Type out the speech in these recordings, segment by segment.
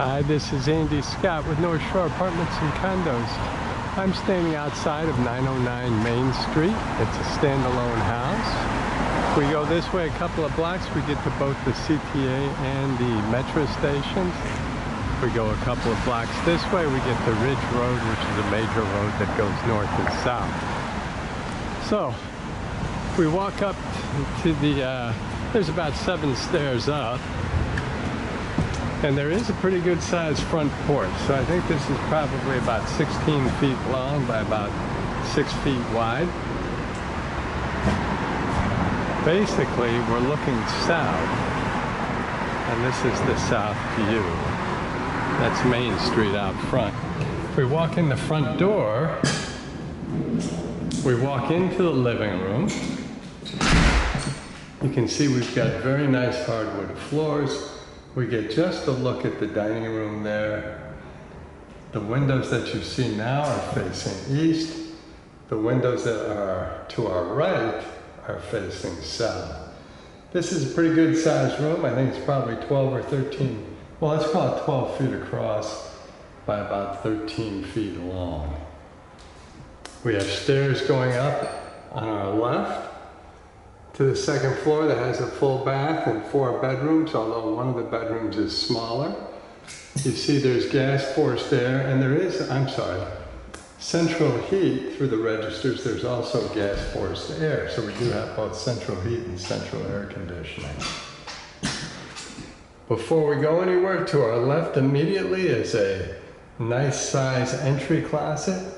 Hi, this is Andy Scott with North Shore Apartments and Condos. I'm standing outside of 909 Main Street. It's a standalone house. If we go this way a couple of blocks, we get to both the CTA and the metro stations. If we go a couple of blocks this way, we get to Ridge Road, which is a major road that goes north and south. So, if we walk up to the, there's about 7 stairs up. And there is a pretty good sized front porch. So I think this is probably about 16 feet long by about 6 feet wide. Basically, we're looking south. And this is the south view. That's Main Street out front. If we walk in the front door, we walk into the living room. You can see we've got very nice hardwood floors. We get just a look at the dining room there. The windows that you see now are facing east. The windows that are to our right are facing south. This is a pretty good sized room. I think it's probably 12 or 13, well, let's call it 12 feet across by about 13 feet long. We have stairs going up on our left to the second floor that has a full bath and 4 bedrooms, although one of the bedrooms is smaller. You see there's gas forced air, and there is, central heat through the registers. There's also gas forced air, so we do have both central heat and central air conditioning. Before we go anywhere, to our left immediately is a nice size entry closet.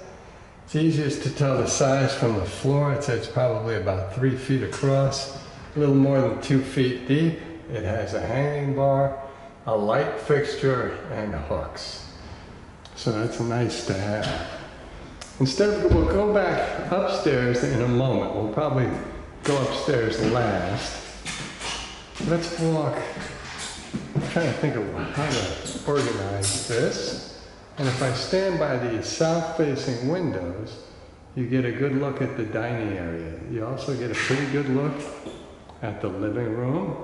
It's easiest to tell the size from the floor. It's probably about 3 feet across, a little more than 2 feet deep. It has a hanging bar, a light fixture, and hooks. So that's nice to have. We'll go back upstairs in a moment. We'll probably go upstairs last. Let's walk. I'm trying to think of how to organize this. And if I stand by these south-facing windows, you get a good look at the dining area. You also get a pretty good look at the living room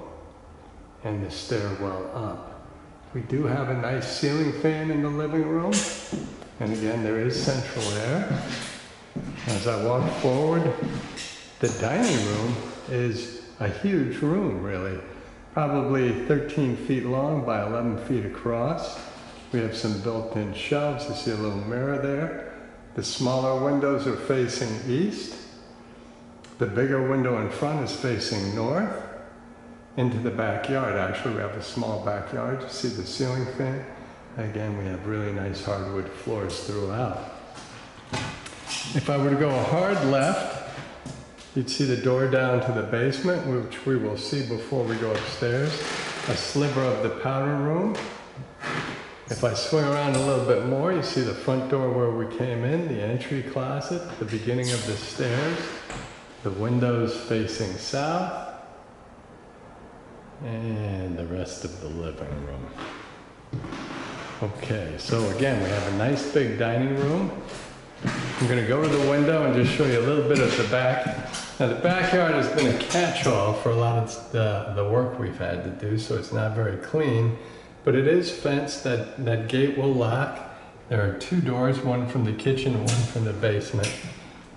and the stairwell up. We do have a nice ceiling fan in the living room. And again, there is central air. As I walk forward, the dining room is a huge room, really. Probably 13 feet long by 11 feet across. We have some built-in shelves. You see a little mirror there. The smaller windows are facing east. The bigger window in front is facing north into the backyard. Actually, we have a small backyard. You see the ceiling fan. Again, we have really nice hardwood floors throughout. If I were to go a hard left, you'd see the door down to the basement, which we will see before we go upstairs. A sliver of the powder room. If I swing around a little bit more, you see the front door where we came in, the entry closet, the beginning of the stairs, the windows facing south, and the rest of the living room. Okay, so again, we have a nice big dining room. I'm going to go to the window and just show you a little bit of the back. Now, the backyard has been a catch-all for a lot of the work we've had to do, so it's not very clean. But it is fenced. That gate will lock. There are 2 doors, one from the kitchen and one from the basement.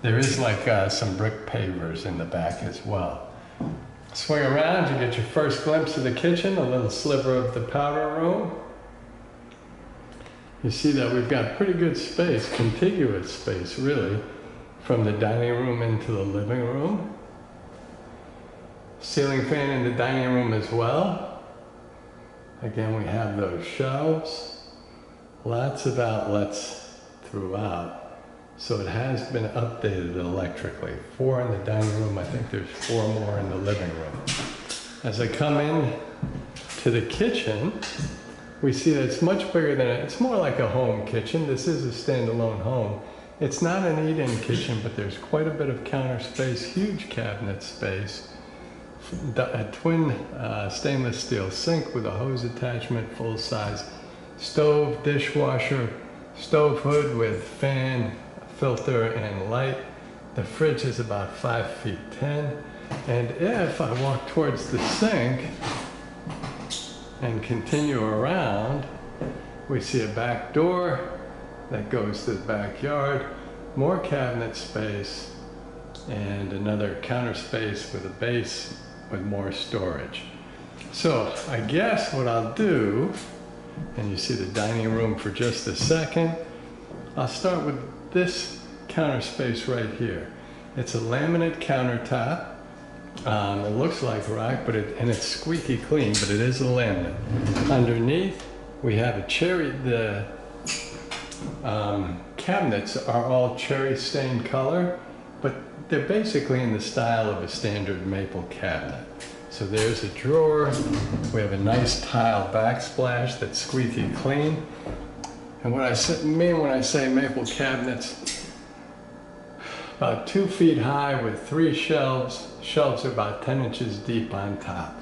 There is like some brick pavers in the back as well. Swing around, you get your first glimpse of the kitchen, a little sliver of the powder room. You see that we've got pretty good space, contiguous space really, from the dining room into the living room. Ceiling fan in the dining room as well. Again, we have those shelves, lots of outlets throughout. So it has been updated electrically. 4 in the dining room, I think there's 4 more in the living room. As I come in to the kitchen, we see that it's much bigger than it's more like a home kitchen. This is a standalone home. It's not an eat-in kitchen, but there's quite a bit of counter space, huge cabinet space. A twin stainless steel sink with a hose attachment, full-size stove, dishwasher, stove hood with fan, filter, and light. The fridge is about 5 feet 10. And if I walk towards the sink and continue around, We see a back door that goes to the backyard, more cabinet space, and another counter space with a base with more storage. So I guess what I'll do, and you see the dining room for just a second, I'll start with this counter space right here. It's a laminate countertop. It looks like rock, but it's squeaky clean, but it is a laminate. Underneath, we have a cherry. The cabinets are all cherry stained color, but they're basically in the style of a standard maple cabinet. So there's a drawer. We have a nice tile backsplash that's squeaky clean. And what I mean when I say maple cabinets, about 2 feet high with 3 shelves. Shelves are about 10 inches deep on top.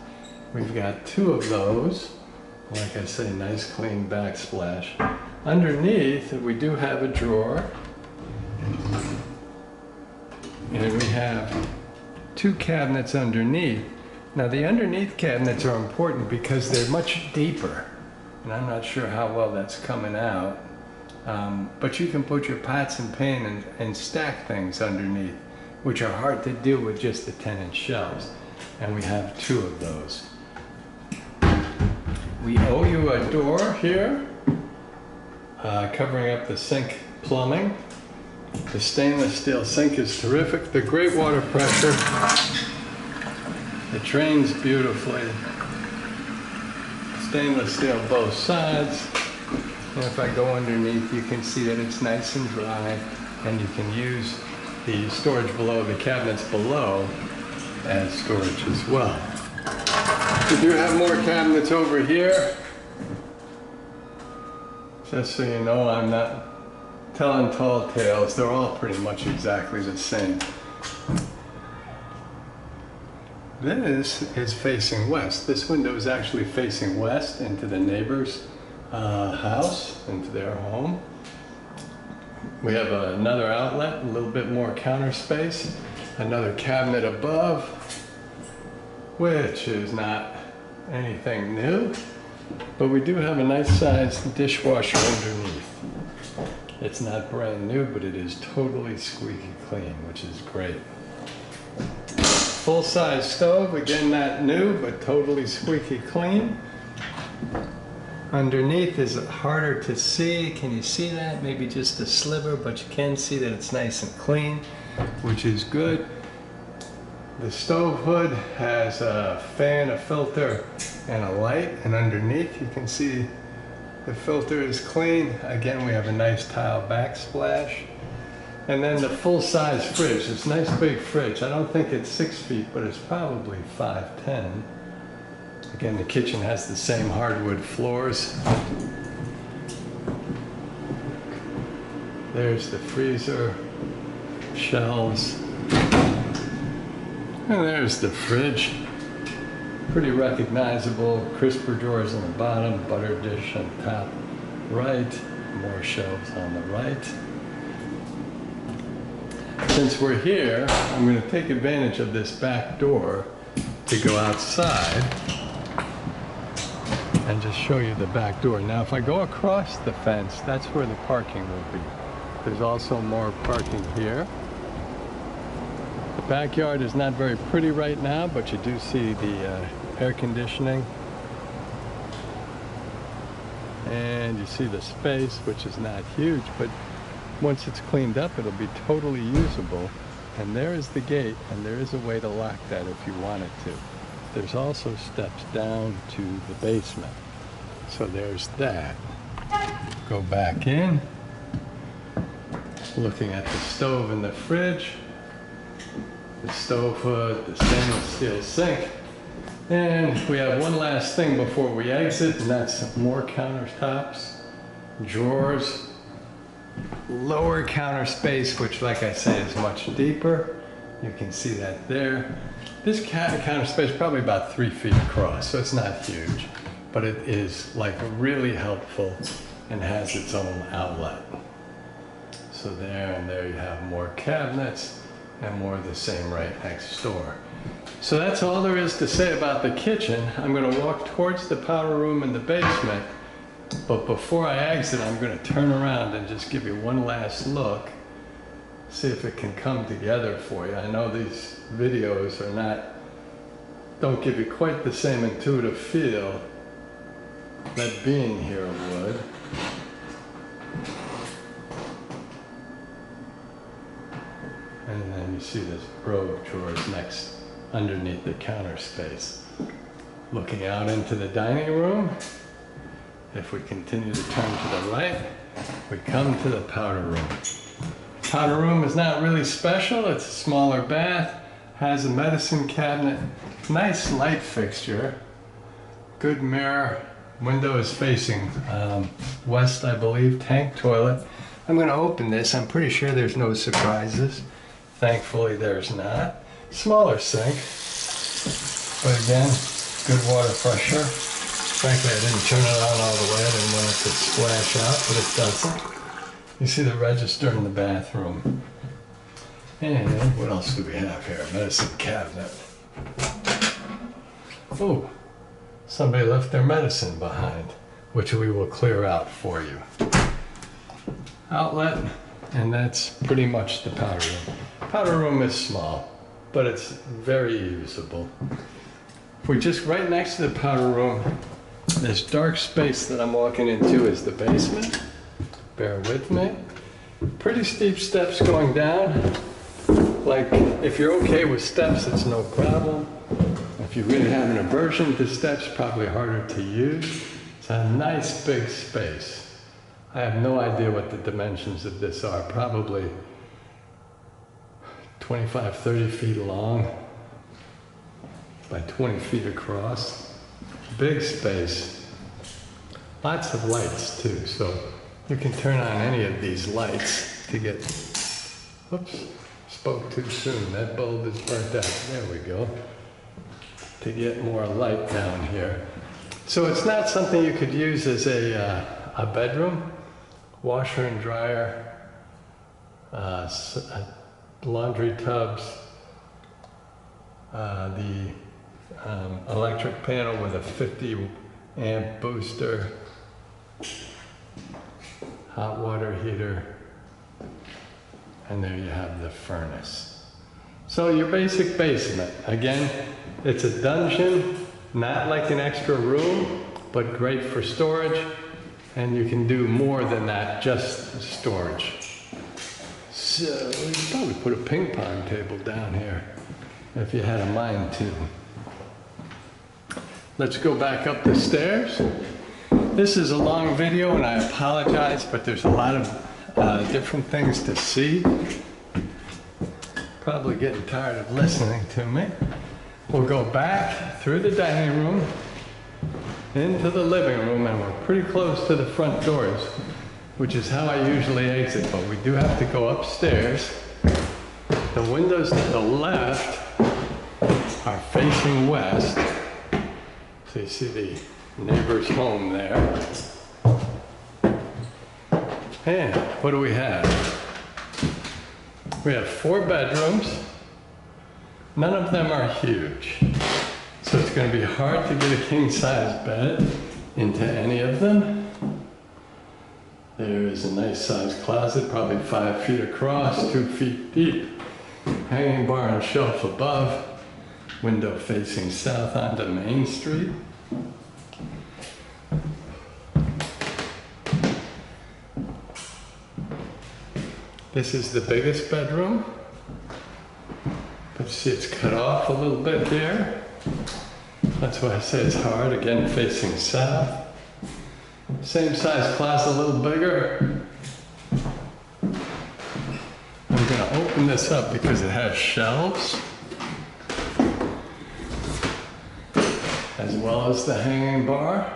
We've got 2 of those. Like I say, nice clean backsplash. Underneath, we do have a drawer. And we have 2 cabinets underneath. Now the underneath cabinets are important because they're much deeper. And I'm not sure how well that's coming out. But you can put your pots and pan and stack things underneath, which are hard to do with just the 10-inch shelves. And we have 2 of those. We owe you a door here, covering up the sink plumbing. The stainless steel sink is terrific. The great water pressure. It drains beautifully. Stainless steel both sides. And if I go underneath, you can see that it's nice and dry, and you can use the storage below, the cabinets below, as storage as well. We do have more cabinets over here. Just so you know, I'm not telling tall tales. They're all pretty much exactly the same. This is facing west. This window is actually facing west into the neighbor's house, into their home. We have another outlet, a little bit more counter space, another cabinet above, which is not anything new, but we do have a nice sized dishwasher underneath. It's not brand new, but it is totally squeaky clean, which is great. Full-size stove, again not new, but totally squeaky clean. Underneath is harder to see. Can you see that? Maybe just a sliver, but you can see that it's nice and clean, which is good. The stove hood has a fan, a filter, and a light, and underneath you can see the filter is clean. Again, we have a nice tile backsplash. And then the full-size fridge, this nice big fridge. I don't think it's 6 feet, but it's probably 5'10". Again, the kitchen has the same hardwood floors. There's the freezer, shelves, and there's the fridge. Pretty recognizable, crisper drawers on the bottom, butter dish on top right, more shelves on the right. Since we're here, I'm going to take advantage of this back door to go outside and just show you the back door. Now, if I go across the fence, that's where the parking will be. There's also more parking here. The backyard is not very pretty right now, but you do see the air conditioning. And you see the space, which is not huge, but once it's cleaned up, it'll be totally usable. And there is the gate, and there is a way to lock that if you wanted to. There's also steps down to the basement. So there's that. Go back in. Looking at the stove and the fridge, the stove hood, the stainless steel sink. And we have one last thing before we exit, and that's more countertops, drawers, lower counter space, which, like I say, is much deeper. You can see that there. This counter space is probably about 3 feet across, so it's not huge, but it is like really helpful and has its own outlet. So there and there you have more cabinets and more of the same right next door. So that's all there is to say about the kitchen. I'm going to walk towards the powder room in the basement But before I exit, I'm going to turn around and just give you one last look, see if it can come together for you. I know these videos don't give you quite the same intuitive feel that being here would. And then you see this robe drawers next, underneath the counter space. Looking out into the dining room, if we continue to turn to the right, we come to the powder room. Powder room is not really special. It's a smaller bath, has a medicine cabinet, nice light fixture, good mirror, window is facing west, I believe, tank toilet. I'm going to open this. I'm pretty sure there's no surprises. Thankfully, there's not. Smaller sink, but again, good water pressure. Frankly, I didn't turn it on all the way. I didn't want it to splash out, but it doesn't. You see the register in the bathroom. And what else do we have here? Medicine cabinet. Oh, somebody left their medicine behind, which we will clear out for you. Outlet, and that's pretty much the powder room. Powder room is small, but it's very usable. If we just right next to the powder room, this dark space that I'm walking into is the basement. Bear with me. Pretty steep steps going down. Like, if you're okay with steps, it's no problem. If you really have an aversion to steps, probably harder to use. It's a nice big space. I have no idea what the dimensions of this are. Probably 25, 30 feet long by 20 feet across. Big space. Lots of lights too, so you can turn on any of these lights to get, oops, spoke too soon. That bulb is burnt out. There we go. To get more light down here. So it's not something you could use as a bedroom. Washer and dryer, laundry tubs, the electric panel with a 50 amp booster, hot water heater, and there you have the furnace. So your basic basement. Again, it's a dungeon, not like an extra room, but great for storage, and you can do more than that, just storage. So you could probably put a ping pong table down here if you had a mind to. Let's go back up the stairs. This is a long video and I apologize, but there's a lot of different things to see. Probably getting tired of listening to me. We'll go back through the dining room into the living room, and we're pretty close to the front doors, which is how I usually exit, but we do have to go upstairs. The windows to the left are facing west. So you see the neighbor's home there. And what do we have? We have 4 bedrooms. None of them are huge. So it's going to be hard to get a king-size bed into any of them. There is a nice sized closet, probably 5 feet across, 2 feet deep. Hanging bar and shelf above. Window facing south onto Main Street. This is the biggest bedroom. But you see it's cut off a little bit here. That's why I say it's hard, again facing south. Same size closet, a little bigger. I'm going to open this up because it has shelves, as well as the hanging bar.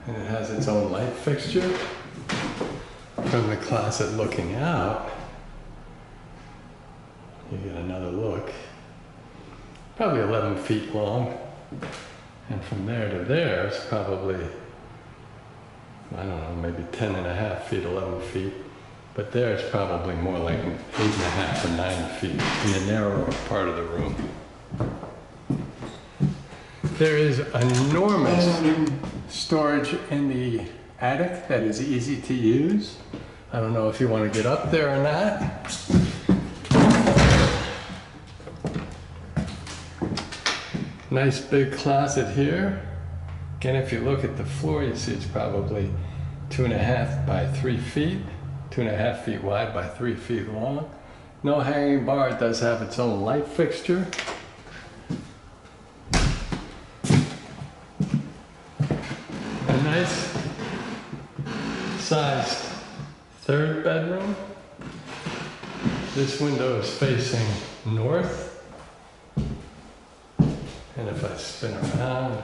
And it has its own light fixture. From the closet looking out, you get another look. Probably 11 feet long. And from there to there, it's probably, I don't know, maybe 10.5 feet, 11 feet. But there it's probably more like 8.5 or 9 feet in the narrower part of the room. There is enormous storage in the attic that is easy to use. I don't know if you want to get up there or not. Nice big closet here. Again, if you look at the floor, you see it's probably 2.5 by 3 feet, 2.5 feet wide by 3 feet long. No hanging bar. It does have its own light fixture. A nice sized third bedroom. This window is facing north. And if I spin around,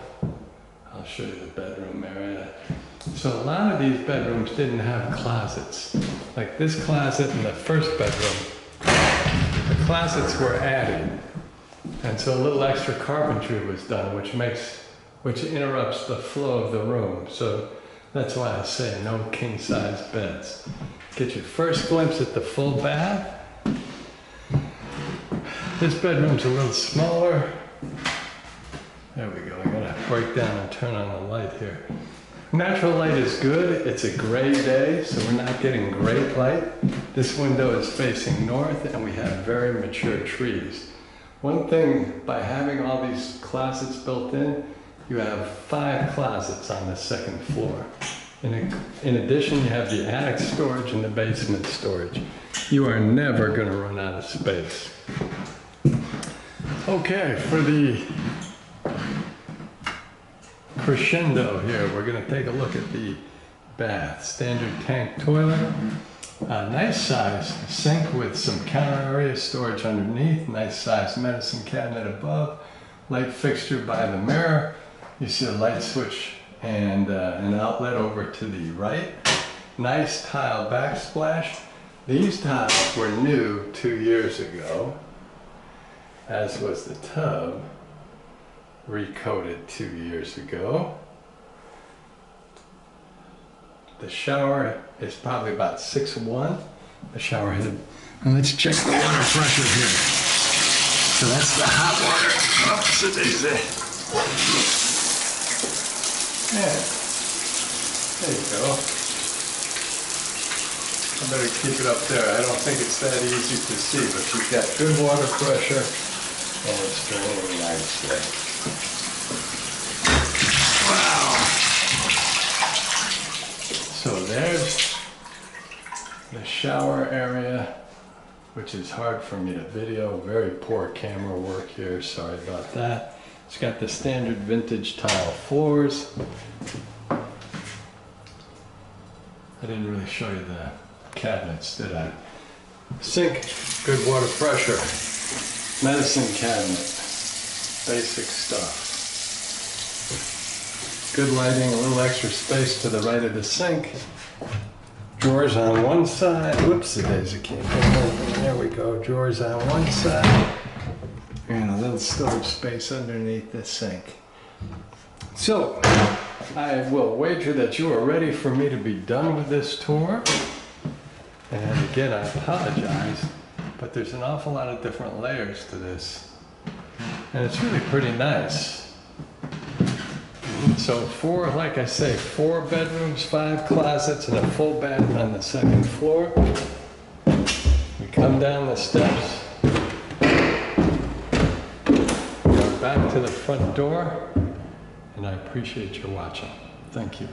I'll show you the bedroom area. So a lot of these bedrooms didn't have closets. Like this closet in the first bedroom, the closets were added. And so a little extra carpentry was done, which interrupts the flow of the room. So that's why I say no king size beds. Get your first glimpse at the full bath. This bedroom's a little smaller. There we go. I gotta break down and turn on the light here. Natural light is good. It's a gray day, so we're not getting great light. This window is facing north and we have very mature trees. One thing, by having all these closets built in, you have 5 closets on the second floor. In addition, you have the attic storage and the basement storage. You are never going to run out of space. Okay, for the crescendo here, we're going to take a look at the bath. Standard tank toilet. A nice size sink with some counter area storage underneath. Nice size medicine cabinet above. Light fixture by the mirror. You see a light switch and an outlet over to the right. Nice tile backsplash. These tiles were new 2 years ago, as was the tub, recoated 2 years ago. The shower is probably about 6'1", the shower head. And let's check the water pressure here. So that's the hot water. Oops, it is it. Yeah, there you go. I better keep it up there. I don't think it's that easy to see, but you've got good water pressure and it's draining nicely. Wow. So there's the shower area, which is hard for me to video. Very poor camera work here. Sorry about that. It's got the standard vintage tile floors. I didn't really show you the cabinets, did I? Sink, good water pressure. Medicine cabinet, basic stuff. Good lighting, a little extra space to the right of the sink. Drawers on one side. Whoops, the daisy came over. There we go. Drawers on one side. And a little storage space underneath the sink. So, I will wager that you are ready for me to be done with this tour. And again, I apologize, but there's an awful lot of different layers to this. And it's really pretty nice. So like I say, 4 bedrooms, 5 closets, and a full bath on the second floor. We come down the steps. Back to the front door, and I appreciate your watching. Thank you.